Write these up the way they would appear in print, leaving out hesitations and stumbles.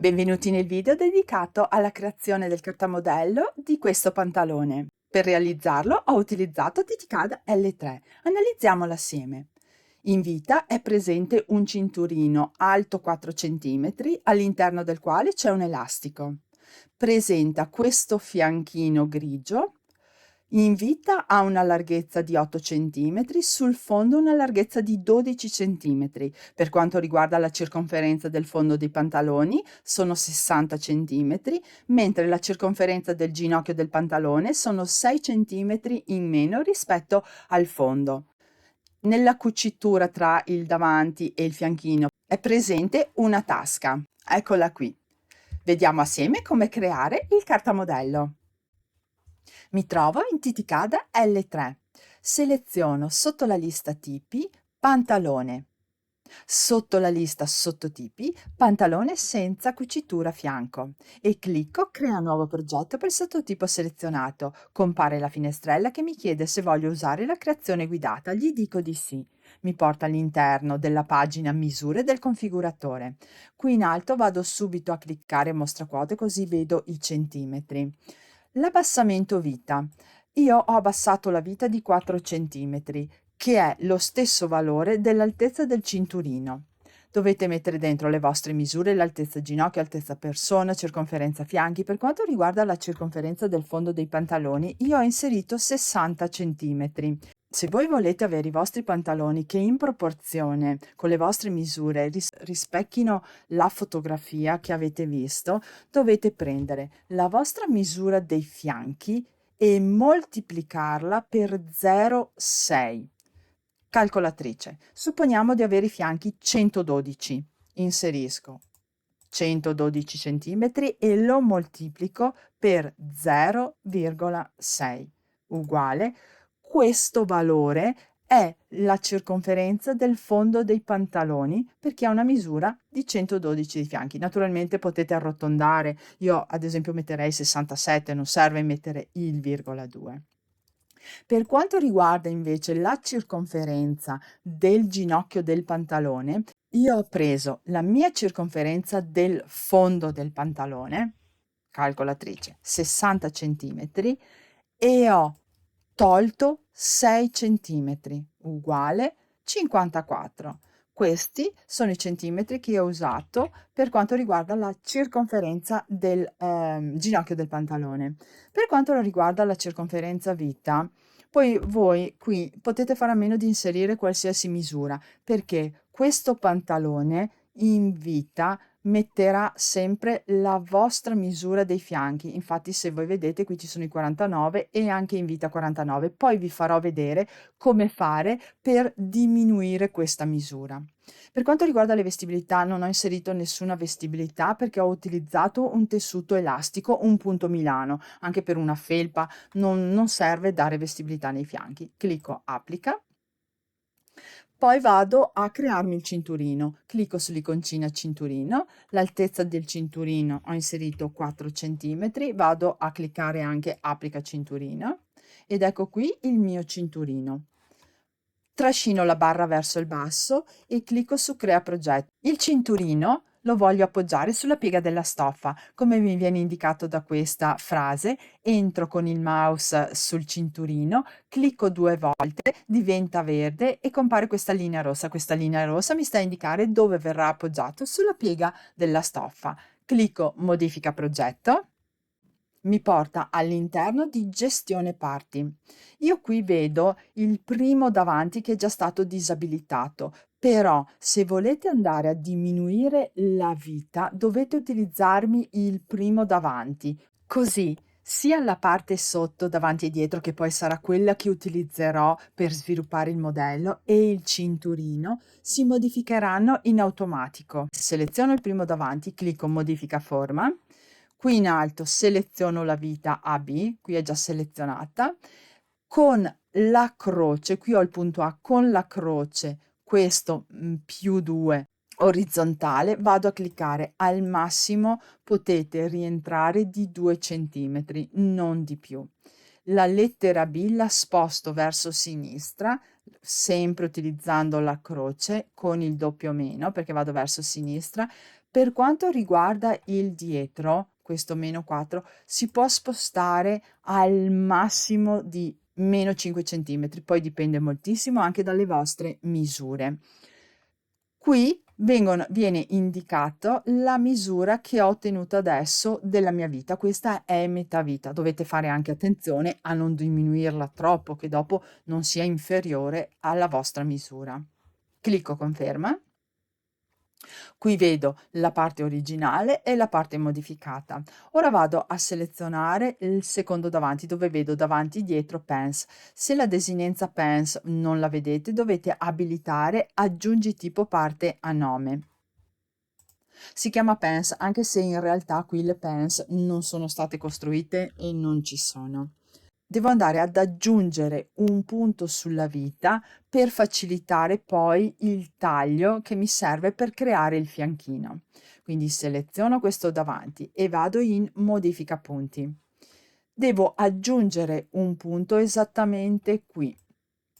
Benvenuti nel video dedicato alla creazione del cartamodello di questo pantalone. Per realizzarlo ho utilizzato Titicada L3. Analizziamolo assieme. In vita è presente un cinturino alto 4 cm all'interno del quale c'è un elastico. Presenta questo fianchino grigio. In vita ha una larghezza di 8 cm, sul fondo una larghezza di 12 cm. Per quanto riguarda la circonferenza del fondo dei pantaloni sono 60 cm, mentre la circonferenza del ginocchio del pantalone sono 6 cm in meno rispetto al fondo. Nella cucitura tra il davanti e il fianchino è presente una tasca. Eccola qui. Vediamo assieme come creare il cartamodello. Mi trovo in Titicada L3. Seleziono sotto la lista tipi pantalone. Sotto la lista sottotipi pantalone senza cucitura a fianco e clicco crea nuovo progetto per il sottotipo selezionato. Compare la finestrella che mi chiede se voglio usare la creazione guidata. Gli dico di sì. Mi porta all'interno della pagina misure del configuratore. Qui in alto vado subito a cliccare mostra quote così vedo i centimetri. L'abbassamento vita. Io ho abbassato la vita di 4 centimetri, che è lo stesso valore dell'altezza del cinturino. Dovete mettere dentro le vostre misure, l'altezza ginocchio, altezza persona, circonferenza fianchi. Per quanto riguarda la circonferenza del fondo dei pantaloni, io ho inserito 60 centimetri. Se voi volete avere i vostri pantaloni che in proporzione con le vostre misure rispecchino la fotografia che avete visto, dovete prendere la vostra misura dei fianchi e moltiplicarla per 0,6. Calcolatrice. Supponiamo di avere i fianchi 112. Inserisco 112 cm e lo moltiplico per 0,6 uguale. Questo valore è la circonferenza del fondo dei pantaloni perché ha una misura di 112 di fianchi. Naturalmente potete arrotondare, io ad esempio metterei 67, non serve mettere il virgola 2. Per quanto riguarda invece la circonferenza del ginocchio del pantalone, io ho preso la mia circonferenza del fondo del pantalone, calcolatrice 60 centimetri, e ho tolto 6 centimetri uguale 54. Questi sono i centimetri che ho usato per quanto riguarda la circonferenza del ginocchio del pantalone. Per quanto riguarda la circonferenza vita, poi voi qui potete fare a meno di inserire qualsiasi misura, perché questo pantalone in vita metterà sempre la vostra misura dei fianchi. Infatti, se voi vedete, qui ci sono i 49 e anche in vita 49. Poi vi farò vedere come fare per diminuire questa misura. Per quanto riguarda le vestibilità, non ho inserito nessuna vestibilità perché ho utilizzato un tessuto elastico, un punto Milano. Anche per una felpa non serve dare vestibilità nei fianchi. Clicco applica. Poi vado a crearmi il cinturino. Clicco sull'iconcina cinturino, l'altezza del cinturino ho inserito 4 centimetri, vado a cliccare anche applica cinturino ed ecco qui il mio cinturino. Trascino la barra verso il basso e clicco su crea progetto. Il cinturino lo voglio appoggiare sulla piega della stoffa, come mi viene indicato da questa frase. Entro con il mouse sul cinturino, clicco 2 volte, diventa verde e compare questa linea rossa. Questa linea rossa mi sta a indicare dove verrà appoggiato sulla piega della stoffa. Clicco modifica progetto. Mi porta all'interno di gestione parti. Io qui vedo il primo davanti che è già stato disabilitato, però se volete andare a diminuire la vita dovete utilizzarmi il primo davanti, così sia la parte sotto, davanti e dietro, che poi sarà quella che utilizzerò per sviluppare il modello, e il cinturino si modificheranno in automatico. Seleziono il primo davanti, clicco modifica forma. Qui in alto seleziono la vita AB, qui è già selezionata, con la croce, qui ho il punto A, con la croce, questo più 2 orizzontale, vado a cliccare, al massimo potete rientrare di 2 centimetri, non di più. La lettera B la sposto verso sinistra, sempre utilizzando la croce con il doppio meno, perché vado verso sinistra, Per quanto riguarda il dietro, questo -4, si può spostare al massimo di -5 centimetri, poi dipende moltissimo anche dalle vostre misure. Qui viene indicato la misura che ho ottenuto adesso della mia vita. Questa è metà vita. Dovete fare anche attenzione a non diminuirla troppo, che dopo non sia inferiore alla vostra misura. Clicco conferma. Qui vedo la parte originale e la parte modificata. Ora vado a selezionare il secondo davanti, dove vedo davanti dietro pens. Se la desinenza pens non la vedete, dovete abilitare aggiungi tipo parte a nome. Si chiama pens anche se in realtà qui le pens non sono state costruite e non ci sono. Devo andare ad aggiungere un punto sulla vita per facilitare poi il taglio che mi serve per creare il fianchino. Quindi seleziono questo davanti e vado in modifica punti. Devo aggiungere un punto esattamente qui,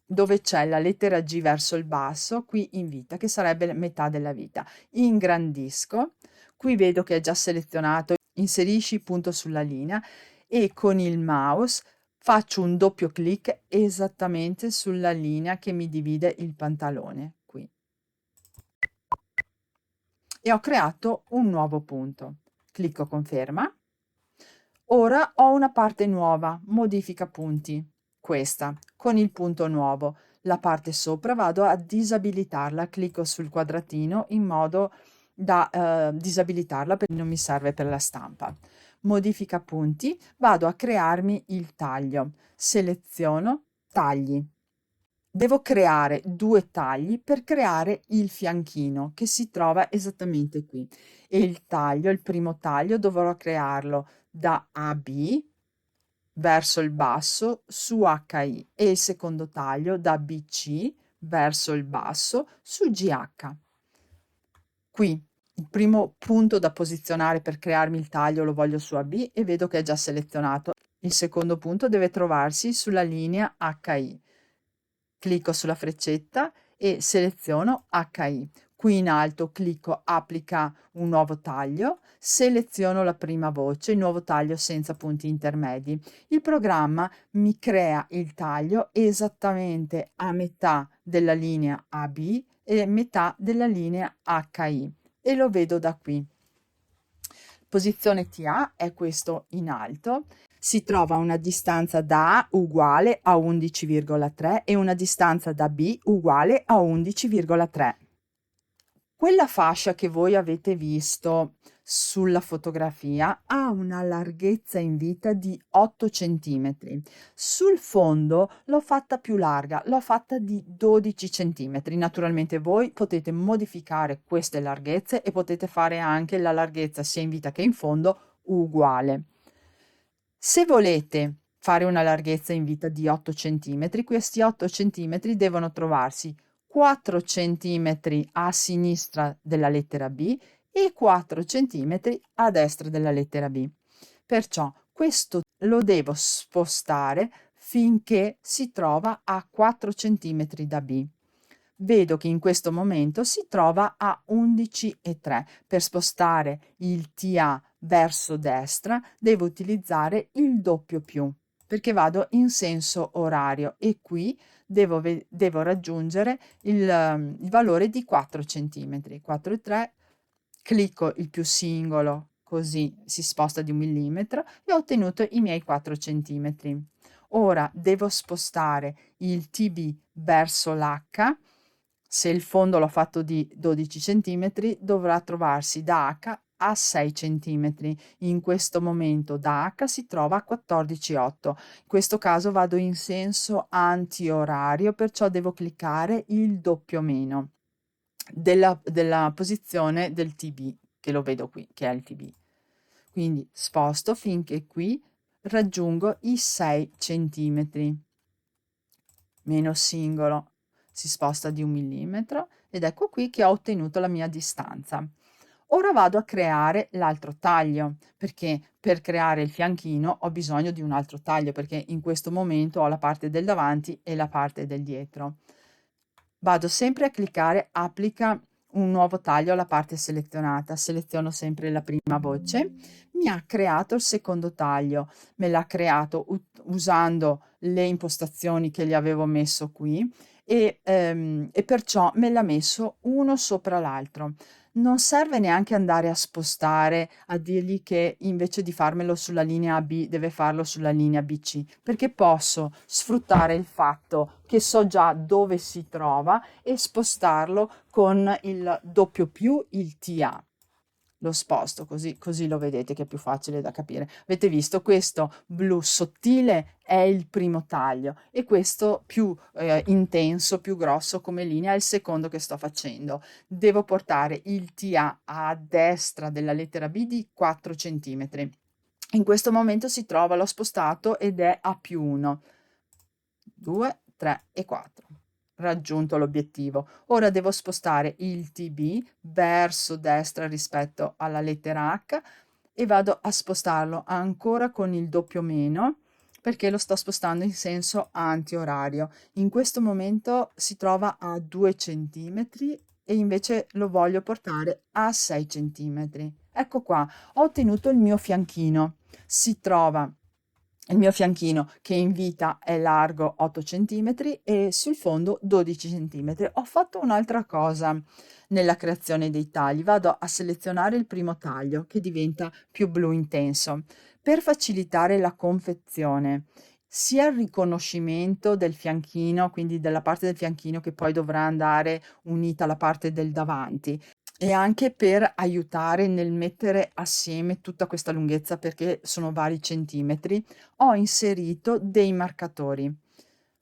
dove c'è la lettera G verso il basso, qui in vita, che sarebbe metà della vita. Ingrandisco, qui vedo che è già selezionato, inserisci punto sulla linea e con il mouse faccio un doppio clic esattamente sulla linea che mi divide il pantalone, qui. E ho creato un nuovo punto. Clicco conferma. Ora ho una parte nuova, modifica punti, questa, con il punto nuovo. La parte sopra vado a disabilitarla, clicco sul quadratino in modo da disabilitarla perché non mi serve per la stampa. Modifica punti, vado a crearmi il taglio, seleziono tagli. Devo creare 2 tagli per creare il fianchino che si trova esattamente qui e il primo taglio dovrò crearlo da AB verso il basso su HI e il secondo taglio da BC verso il basso su GH. Qui il primo punto da posizionare per crearmi il taglio lo voglio su AB e vedo che è già selezionato. Il secondo punto deve trovarsi sulla linea HI. Clicco sulla freccetta e seleziono HI. Qui in alto clicco applica un nuovo taglio, seleziono la prima voce, il nuovo taglio senza punti intermedi. Il programma mi crea il taglio esattamente a metà della linea AB e metà della linea HI e lo vedo da qui. Posizione TA è questo in alto. Si trova una distanza da A uguale a 11,3 e una distanza da B uguale a 11,3. Quella fascia che voi avete visto sulla fotografia ha una larghezza in vita di 8 centimetri. Sul fondo l'ho fatta più larga, l'ho fatta di 12 centimetri. Naturalmente voi potete modificare queste larghezze e potete fare anche la larghezza sia in vita che in fondo uguale. Se volete fare una larghezza in vita di 8 centimetri, questi 8 centimetri devono trovarsi 4 centimetri a sinistra della lettera B e 4 centimetri a destra della lettera B. Perciò questo lo devo spostare finché si trova a 4 centimetri da B. Vedo che in questo momento si trova a 11,3. Per spostare il TA verso destra devo utilizzare il doppio più perché vado in senso orario e qui devo raggiungere il valore di 4 centimetri. 4,3, clicco il più singolo così si sposta di 1 millimetro e ho ottenuto i miei 4 centimetri. Ora devo spostare il TB verso l'H. Se il fondo l'ho fatto di 12 centimetri, dovrà trovarsi da H a 6 centimetri. In questo momento da H si trova a 14,8. In questo caso vado in senso antiorario, perciò devo cliccare il doppio meno della posizione del TB, che lo vedo qui, che è il TB. Quindi sposto finché qui raggiungo i 6 centimetri. Meno singolo si sposta di 1 millimetro ed ecco qui che ho ottenuto la mia distanza. Ora vado a creare l'altro taglio, perché per creare il fianchino ho bisogno di un altro taglio, perché in questo momento ho la parte del davanti e la parte del dietro. Vado sempre a cliccare applica un nuovo taglio alla parte selezionata, seleziono sempre la prima voce, mi ha creato il secondo taglio, me l'ha creato usando le impostazioni che gli avevo messo qui e perciò me l'ha messo uno sopra l'altro. Non serve neanche andare a spostare, a dirgli che invece di farmelo sulla linea AB deve farlo sulla linea BC, perché posso sfruttare il fatto che so già dove si trova e spostarlo con il W+, il TA. Lo sposto così lo vedete che è più facile da capire. Avete visto questo blu sottile è il primo taglio e questo più intenso, più grosso come linea è il secondo che sto facendo. Devo portare il TA a destra della lettera B di 4 centimetri. In questo momento si trova, l'ho spostato ed è a +1, 2, 3 e 4. Raggiunto l'obiettivo. Ora devo spostare il TB verso destra rispetto alla lettera H e vado a spostarlo ancora con il doppio meno perché lo sto spostando in senso antiorario. In questo momento si trova a 2 centimetri e invece lo voglio portare a 6 centimetri. Ecco qua, ho ottenuto il mio fianchino. Si trova il mio fianchino che in vita è largo 8 centimetri e sul fondo 12 centimetri. Ho fatto un'altra cosa nella creazione dei tagli. Vado a selezionare il primo taglio che diventa più blu intenso per facilitare la confezione. Sia il riconoscimento del fianchino, quindi della parte del fianchino che poi dovrà andare unita alla parte del davanti, e anche per aiutare nel mettere assieme tutta questa lunghezza, perché sono vari centimetri, ho inserito dei marcatori.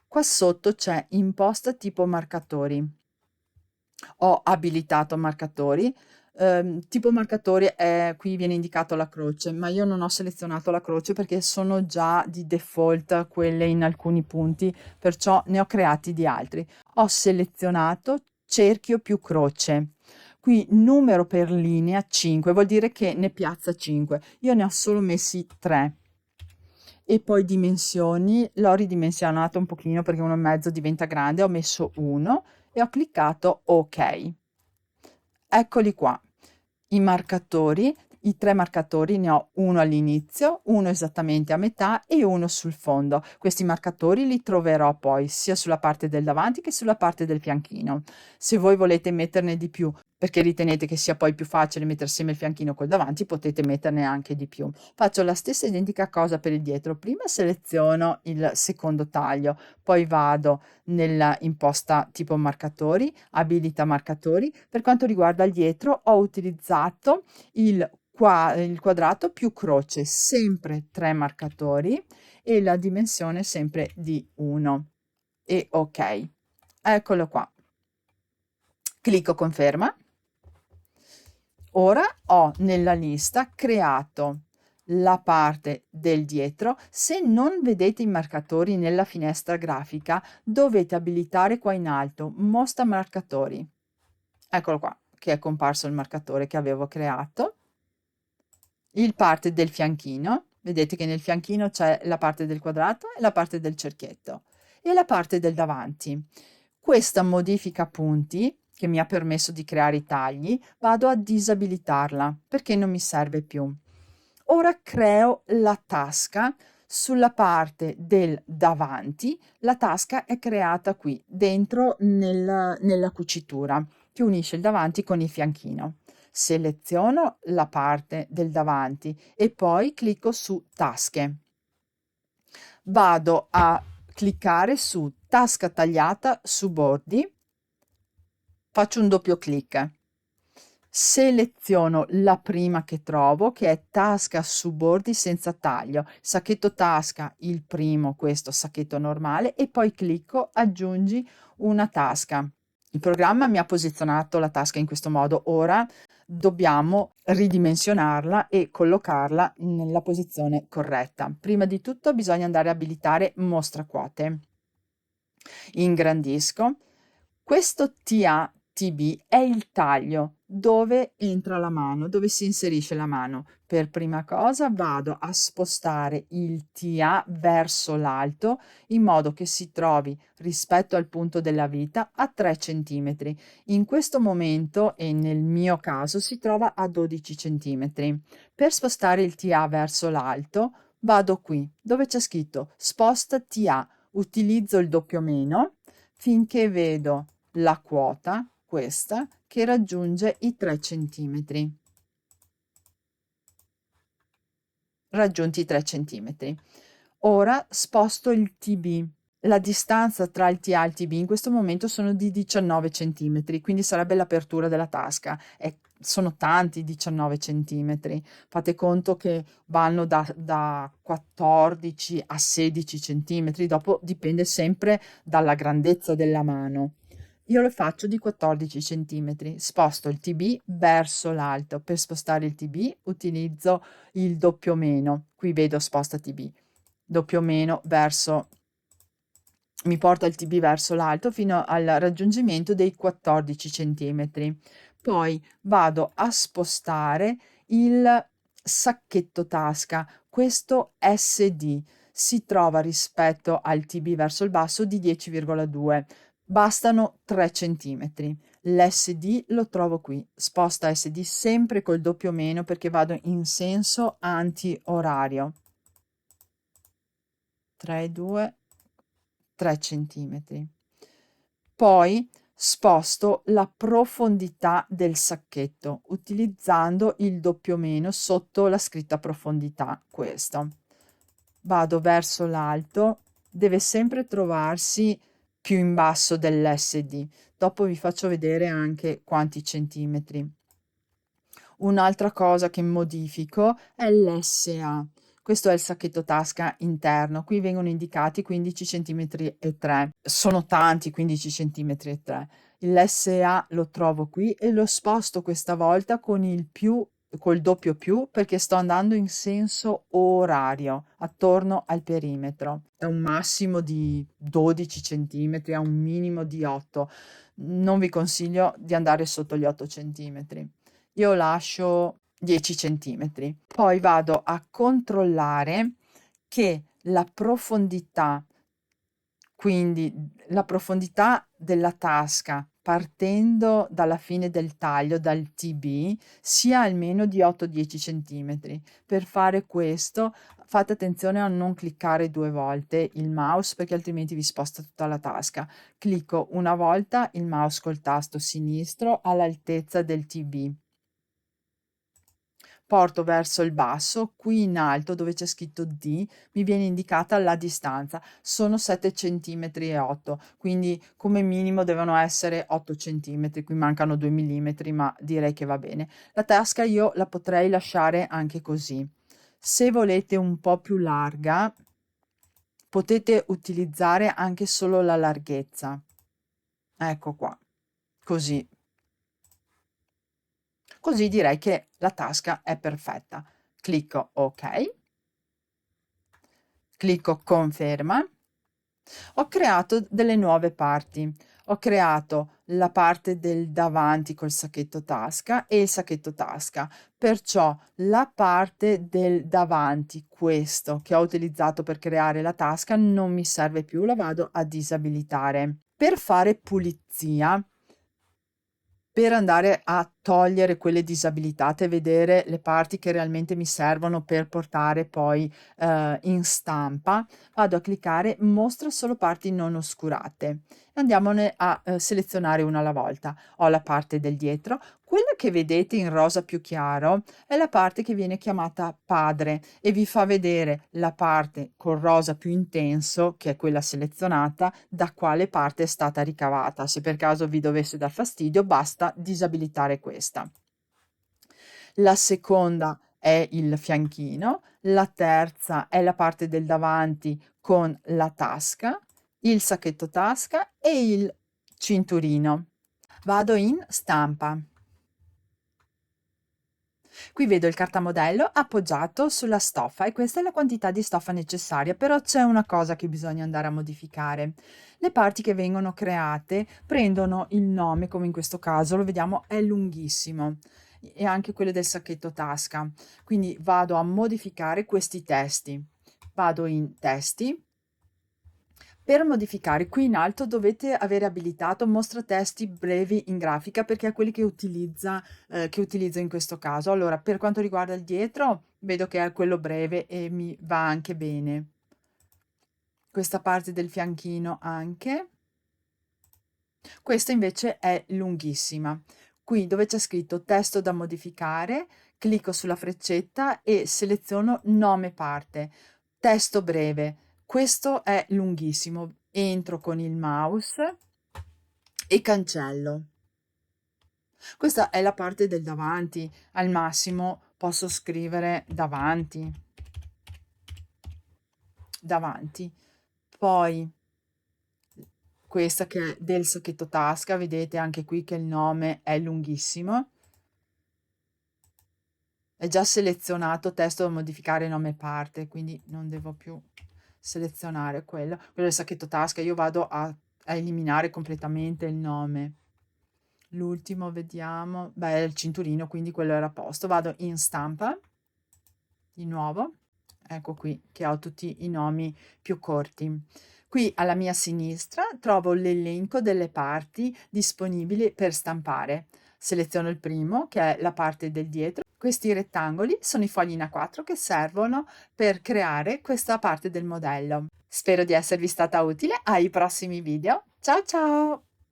Qua sotto c'è imposta tipo marcatori. Ho abilitato marcatori. Tipo marcatori è, qui viene indicato la croce, ma io non ho selezionato la croce perché sono già di default quelle in alcuni punti, perciò ne ho creati di altri. Ho selezionato cerchio più croce. Qui numero per linea 5, vuol dire che ne piazza 5. Io ne ho solo messi 3. E poi dimensioni, l'ho ridimensionato un pochino perché 1,5 diventa grande, ho messo 1 e ho cliccato OK. Eccoli qua, i marcatori, i 3 marcatori, ne ho uno all'inizio, uno esattamente a metà e uno sul fondo. Questi marcatori li troverò poi sia sulla parte del davanti che sulla parte del fianchino. Se voi volete metterne di più, perché ritenete che sia poi più facile mettere assieme il fianchino col davanti, potete metterne anche di più. Faccio la stessa identica cosa per il dietro. Prima seleziono il secondo taglio, poi vado nella imposta tipo marcatori, abilita marcatori. Per quanto riguarda il dietro, ho utilizzato il quadrato più croce, sempre 3 marcatori e la dimensione sempre di 1 e ok. Eccolo qua. Clicco conferma. Ora ho nella lista creato la parte del dietro. Se non vedete i marcatori nella finestra grafica, dovete abilitare qua in alto, mostra marcatori. Eccolo qua, che è comparso il marcatore che avevo creato. Il parte del fianchino, vedete che nel fianchino c'è la parte del quadrato e la parte del cerchietto e la parte del davanti. Questa modifica punti che mi ha permesso di creare i tagli, vado a disabilitarla perché non mi serve più. Ora creo la tasca sulla parte del davanti. La tasca è creata qui dentro nella cucitura che unisce il davanti con il fianchino. Seleziono la parte del davanti e poi clicco su tasche. Vado a cliccare su tasca tagliata su bordi, faccio un doppio clic, seleziono la prima che trovo che è tasca su bordi senza taglio, sacchetto tasca il primo, questo sacchetto normale, e poi clicco aggiungi una tasca. Il programma mi ha posizionato la tasca in questo modo. Ora dobbiamo ridimensionarla e collocarla nella posizione corretta. Prima di tutto bisogna andare a abilitare mostra quote. Ingrandisco. Questo TA TB è il taglio dove entra la mano, dove si inserisce la mano. Per prima cosa vado a spostare il TA verso l'alto in modo che si trovi rispetto al punto della vita a 3 centimetri. In questo momento, e nel mio caso, si trova a 12 centimetri. Per spostare il TA verso l'alto, vado qui dove c'è scritto sposta TA, utilizzo il doppio meno finché vedo la quota, questa, che raggiunge i 3 centimetri. Raggiunti i 3 centimetri. Ora sposto il TB. La distanza tra il TA e il TB in questo momento sono di 19 centimetri, quindi sarebbe l'apertura della tasca. Sono tanti 19 centimetri. Fate conto che vanno da 14 a 16 centimetri, dopo dipende sempre dalla grandezza della mano. Io lo faccio di 14 centimetri. Sposto il TB verso l'alto. Per spostare il TB utilizzo il doppio meno. Qui vedo sposta TB. Doppio meno verso mi porta il TB verso l'alto fino al raggiungimento dei 14 centimetri. Poi vado a spostare il sacchetto tasca. Questo SD si trova rispetto al TB verso il basso di 10,2. Bastano 3 centimetri. L'SD lo trovo qui. Sposta SD sempre col doppio meno perché vado in senso anti-orario. 3, 2, 3 centimetri. Poi sposto la profondità del sacchetto utilizzando il doppio meno sotto la scritta profondità, questo. Vado verso l'alto, deve sempre trovarsi più in basso dell'SD. Dopo vi faccio vedere anche quanti centimetri. Un'altra cosa che modifico è l'SA. Questo è il sacchetto tasca interno. Qui vengono indicati 15 centimetri e 3. Sono tanti 15 centimetri e 3. L'SA lo trovo qui e lo sposto questa volta con il più, col doppio più, perché sto andando in senso orario, attorno al perimetro. Da un massimo di 12 centimetri a un minimo di 8. Non vi consiglio di andare sotto gli 8 centimetri. Io lascio 10 centimetri. Poi vado a controllare che la profondità, quindi la profondità della tasca partendo dalla fine del taglio, dal TB, sia almeno di 8-10 centimetri. Per fare questo fate attenzione a non cliccare 2 volte il mouse perché altrimenti vi sposta tutta la tasca. Clicco una volta il mouse col tasto sinistro all'altezza del TB. Porto verso il basso, qui in alto dove c'è scritto D mi viene indicata la distanza, sono 7 centimetri e 8, quindi come minimo devono essere 8 centimetri, qui mancano 2 millimetri, ma direi che va bene. La tasca io la potrei lasciare anche così. Se volete un po' più larga, potete utilizzare anche solo la larghezza. Ecco qua, così. Così direi che la tasca è perfetta. Clicco OK, clicco conferma. Ho creato delle nuove parti. Ho creato la parte del davanti col sacchetto tasca e il sacchetto tasca. Perciò la parte del davanti, questo che ho utilizzato per creare la tasca, non mi serve più, la vado a disabilitare. Per fare pulizia, per andare a togliere quelle disabilitate e vedere le parti che realmente mi servono per portare poi in stampa, vado a cliccare mostra solo parti non oscurate. Andiamone a selezionare una alla volta. Ho la parte del dietro, quella che vedete in rosa più chiaro è la parte che viene chiamata padre e vi fa vedere la parte col rosa più intenso, che è quella selezionata, da quale parte è stata ricavata. Se per caso vi dovesse dar fastidio, basta disabilitare questa. La seconda è il fianchino, la terza è la parte del davanti con la tasca, il sacchetto tasca e il cinturino. Vado in stampa. Qui vedo il cartamodello appoggiato sulla stoffa e questa è la quantità di stoffa necessaria, però c'è una cosa che bisogna andare a modificare. Le parti che vengono create prendono il nome, come in questo caso, lo vediamo, è lunghissimo, e anche quello del sacchetto tasca. Quindi vado a modificare questi testi. Vado in testi. Per modificare, qui in alto dovete avere abilitato mostra testi brevi in grafica perché è quelli che utilizzo in questo caso. Allora, per quanto riguarda il dietro, vedo che è quello breve e mi va anche bene. Questa parte del fianchino anche. Questa invece è lunghissima. Qui dove c'è scritto testo da modificare, clicco sulla freccetta e seleziono nome parte. Testo breve. Questo è lunghissimo. Entro con il mouse e cancello. Questa è la parte del davanti. Al massimo posso scrivere davanti. Davanti. Poi questa che è del sacchetto tasca, vedete anche qui che il nome è lunghissimo. È già selezionato testo da modificare nome parte, quindi non devo più selezionare quello. Quello del sacchetto tasca, io vado a eliminare completamente il nome. L'ultimo vediamo, beh, è il cinturino, quindi quello era a posto. Vado in stampa, di nuovo, ecco qui che ho tutti i nomi più corti. Qui alla mia sinistra trovo l'elenco delle parti disponibili per stampare. Seleziono il primo, che è la parte del dietro. Questi rettangoli sono i fogli in A4 che servono per creare questa parte del modello. Spero di esservi stata utile ai prossimi video. Ciao ciao!